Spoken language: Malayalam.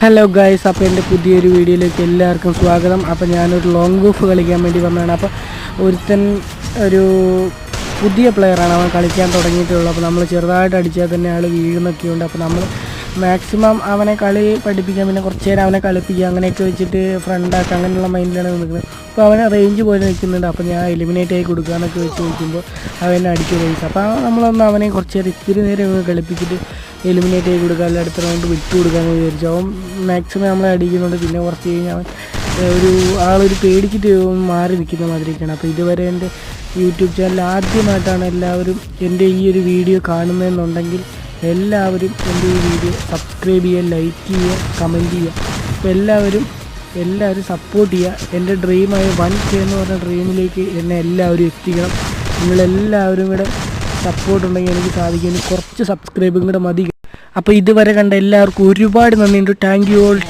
ഹലോ ഗൈസ്, അപ്പോൾ എൻ്റെ പുതിയൊരു വീഡിയോയിലേക്ക് എല്ലാവർക്കും സ്വാഗതം. അപ്പോൾ ഞാനൊരു ലോങ് ഗോൾഫ് കളിക്കാൻ വേണ്ടി വന്നതാണ്. അപ്പോൾ ഒരുത്തൻ ഒരു പുതിയ പ്ലെയറാണ്, അവൻ കളിക്കാൻ തുടങ്ങിയിട്ടുള്ളൂ. അപ്പോൾ നമ്മൾ ചെറുതായിട്ട് അടിച്ചാൽ തന്നെ ആൾ വീഴുന്നൊക്കെയുണ്ട്. അപ്പോൾ നമ്മൾ മാക്സിമം അവനെ കളി പഠിപ്പിക്കാൻ, പിന്നെ കുറച്ച് നേരം അവനെ കളിപ്പിക്കുക, അങ്ങനെയൊക്കെ വെച്ചിട്ട് ഫ്രണ്ടാക്കുക, അങ്ങനെയുള്ള മൈൻഡിലാണ് നിൽക്കുന്നത്. അപ്പോൾ അവനെ റേഞ്ച് പോലെ നിൽക്കുന്നുണ്ട്. അപ്പോൾ ഞാൻ എലിമിനേറ്റ് ആയി കൊടുക്കുക എന്നൊക്കെ വെച്ച് നോക്കുമ്പോൾ അവനെ അടിക്കുക ഗൈസ്. അപ്പോൾ നമ്മളൊന്ന് അവനെ കുറച്ച് നേരം ഇത്തിരി നേരം കളിപ്പിച്ചിട്ട് എലിമിനേറ്റ് ആയി കൊടുക്കുക, അല്ല അടുത്ത റൗണ്ട് വിട്ടു കൊടുക്കാമെന്ന് വിചാരിച്ചു. അവൻ മാക്സിമം നമ്മളെ അടിക്കുന്നുണ്ട്. പിന്നെ കുറച്ച് കഴിഞ്ഞാൽ അവൻ ആളൊരു പേടിച്ചിട്ട് മാറി നിൽക്കുന്ന മാതിരിയൊക്കെയാണ്. അപ്പോൾ ഇതുവരെ എൻ്റെ യൂട്യൂബ് ചാനൽ ആദ്യമായിട്ടാണ് എല്ലാവരും എൻ്റെ ഈ ഒരു വീഡിയോ കാണുന്നതെന്നുണ്ടെങ്കിൽ എല്ലാവരും എൻ്റെ ഈ വീഡിയോ സബ്സ്ക്രൈബ് ചെയ്യുക, ലൈക്ക് ചെയ്യുക, കമൻറ്റ് ചെയ്യുക. അപ്പോൾ എല്ലാവരും സപ്പോർട്ട് ചെയ്യുക. എൻ്റെ ഡ്രീമായ 1K എന്ന് പറഞ്ഞ ഡ്രീമിലേക്ക് എന്നെ എല്ലാവരും എത്തിക്കണം. നിങ്ങളെല്ലാവരും കൂടെ സപ്പോർട്ട് ഉണ്ടെങ്കിൽ എനിക്ക് സാധിക്കും. കുറച്ച് സബ്സ്ക്രൈബും കൂടെ മതി. അപ്പോൾ ഇതുവരെ കണ്ട എല്ലാവർക്കും ഒരുപാട് നന്ദിയുണ്ട്. Thank you all.